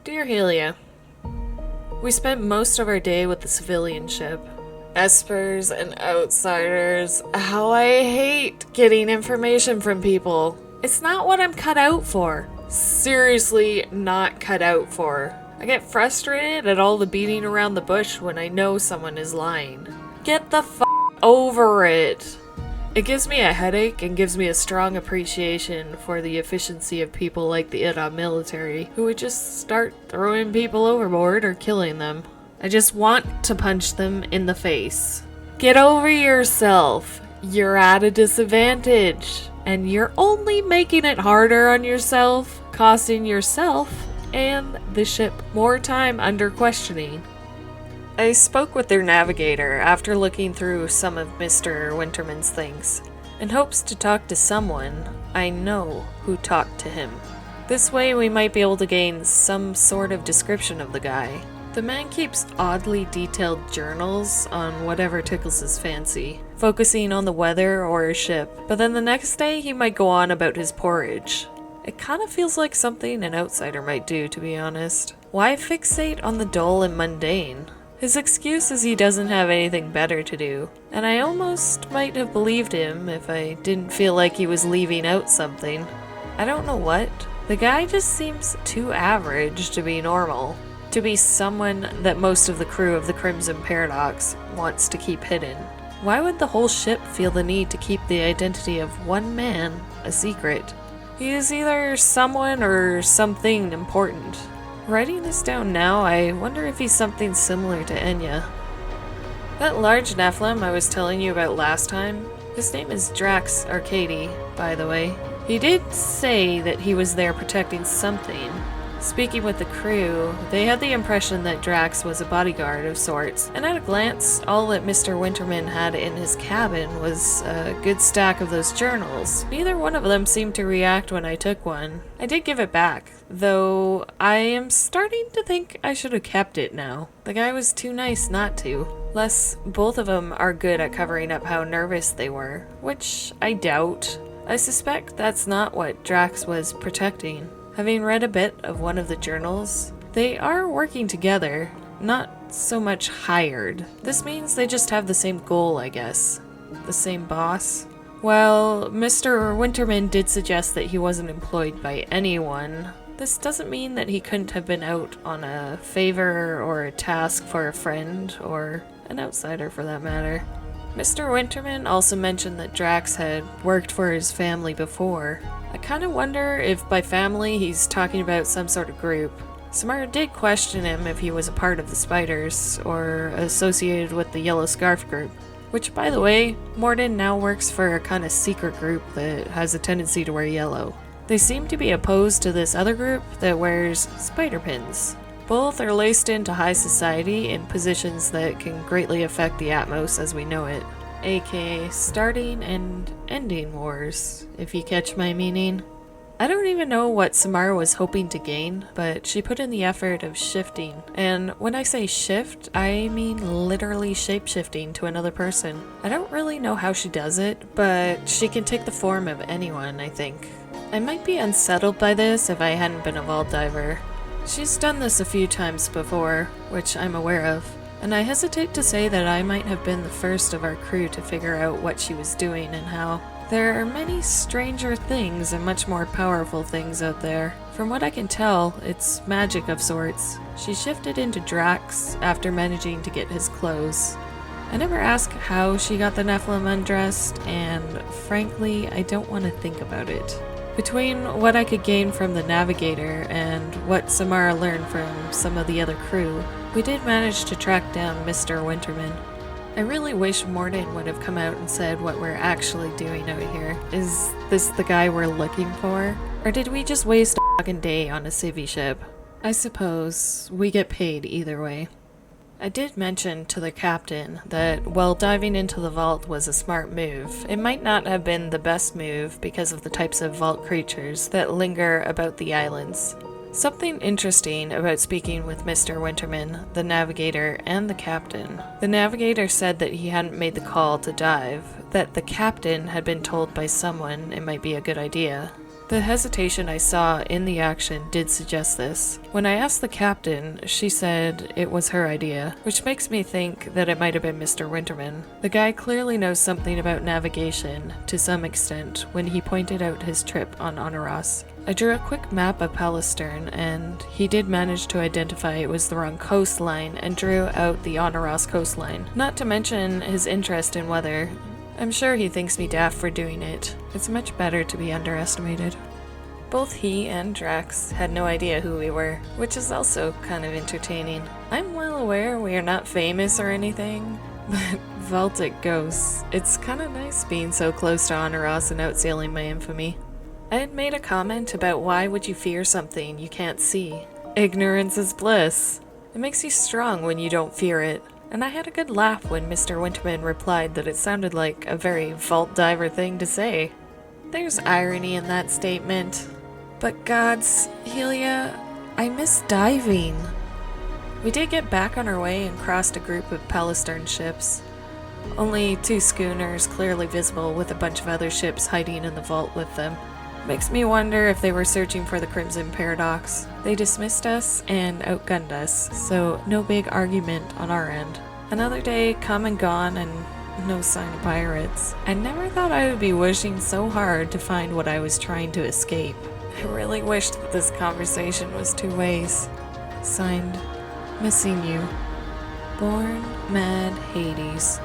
Dear Helia, we spent most of our day with the civilian ship. Espers and outsiders. How I hate getting information from people. It's not what I'm cut out for. Seriously, not cut out for. I get frustrated at all the beating around the bush when I know someone is lying. Get the f*** over it. It gives me a headache and gives me a strong appreciation for the efficiency of people like the Iran military, who would just start throwing people overboard or killing them. I just want to punch them in the face. Get over yourself. You're at a disadvantage. And you're only making it harder on yourself, costing yourself and the ship more time under questioning. I spoke with their navigator after looking through some of Mr. Winterman's things, in hopes to talk to someone I know who talked to him. This way we might be able to gain some sort of description of the guy. The man keeps oddly detailed journals on whatever tickles his fancy, focusing on the weather or his ship, but then the next day he might go on about his porridge. It kind of feels like something an outsider might do, to be honest. Why fixate on the dull and mundane? His excuse is he doesn't have anything better to do, and I almost might have believed him if I didn't feel like he was leaving out something. I don't know what. The guy just seems too average to be normal, to be someone that most of the crew of the Crimson Paradox wants to keep hidden. Why would the whole ship feel the need to keep the identity of one man a secret? He is either someone or something important. Writing this down now, I wonder if he's something similar to Enya. That large Nephilim I was telling you about last time, his name is Drax Arcady, by the way. He did say that he was there protecting something. Speaking with the crew, they had the impression that Drax was a bodyguard of sorts, and at a glance, all that Mr. Winterman had in his cabin was a good stack of those journals. Neither one of them seemed to react when I took one. I did give it back, though I am starting to think I should have kept it now. The guy was too nice not to. Plus, both of them are good at covering up how nervous they were, which I doubt. I suspect that's not what Drax was protecting. Having read a bit of one of the journals, they are working together, not so much hired. This means they just have the same goal, I guess. The same boss. Well, Mr. Winterman did suggest that he wasn't employed by anyone. This doesn't mean that he couldn't have been out on a favor or a task for a friend, or an outsider for that matter. Mr. Winterman also mentioned that Drax had worked for his family before. I kind of wonder if by family he's talking about some sort of group. Samara did question him if he was a part of the Spiders, or associated with the Yellow Scarf group. Which, by the way, Morden now works for a kind of secret group that has a tendency to wear yellow. They seem to be opposed to this other group that wears spider pins. Both are laced into high society in positions that can greatly affect the Atmos as we know it, aka starting and ending wars, if you catch my meaning. I don't even know what Samara was hoping to gain, but she put in the effort of shifting, and when I say shift, I mean literally shape-shifting to another person. I don't really know how she does it, but she can take the form of anyone, I think. I might be unsettled by this if I hadn't been a vault diver. She's done this a few times before, which I'm aware of, and I hesitate to say that I might have been the first of our crew to figure out what she was doing and how. There are many stranger things and much more powerful things out there. From what I can tell, it's magic of sorts. She shifted into Drax after managing to get his clothes. I never asked how she got the Nephilim undressed, and frankly, I don't want to think about it. Between what I could gain from the navigator and what Samara learned from some of the other crew, we did manage to track down Mr. Winterman. I really wish Morden would have come out and said what we're actually doing out here. Is this the guy we're looking for? Or did we just waste a fucking day on a civvy ship? I suppose we get paid either way. I did mention to the captain that while diving into the vault was a smart move, it might not have been the best move because of the types of vault creatures that linger about the islands. Something interesting about speaking with Mr. Winterman, the navigator, and the captain. The navigator said that he hadn't made the call to dive, that the captain had been told by someone it might be a good idea. The hesitation I saw in the action did suggest this. When I asked the captain, she said it was her idea, which makes me think that it might have been Mr. Winterman. The guy clearly knows something about navigation, to some extent, when he pointed out his trip on Honoros. I drew a quick map of Palestern, and he did manage to identify it was the wrong coastline and drew out the Honoros coastline. Not to mention his interest in weather. I'm sure he thinks me daft for doing it. It's much better to be underestimated. Both he and Drax had no idea who we were, which is also kind of entertaining. I'm well aware we are not famous or anything, but Vaultic ghosts, it's kind of nice being so close to Honoros and outsealing my infamy. I had made a comment about why would you fear something you can't see. Ignorance is bliss. It makes you strong when you don't fear it. And I had a good laugh when Mr. Winterman replied that it sounded like a very vault diver thing to say. There's irony in that statement. But gods, Helia, I miss diving. We did get back on our way and crossed a group of Palestern ships. Only 2 schooners clearly visible with a bunch of other ships hiding in the vault with them. Makes me wonder if they were searching for the Crimson Paradox. They dismissed us and outgunned us, so no big argument on our end. Another day come and gone and no sign of pirates. I never thought I would be wishing so hard to find what I was trying to escape. I really wished that this conversation was 2 ways. Signed, Missing You. Born Mad Hades.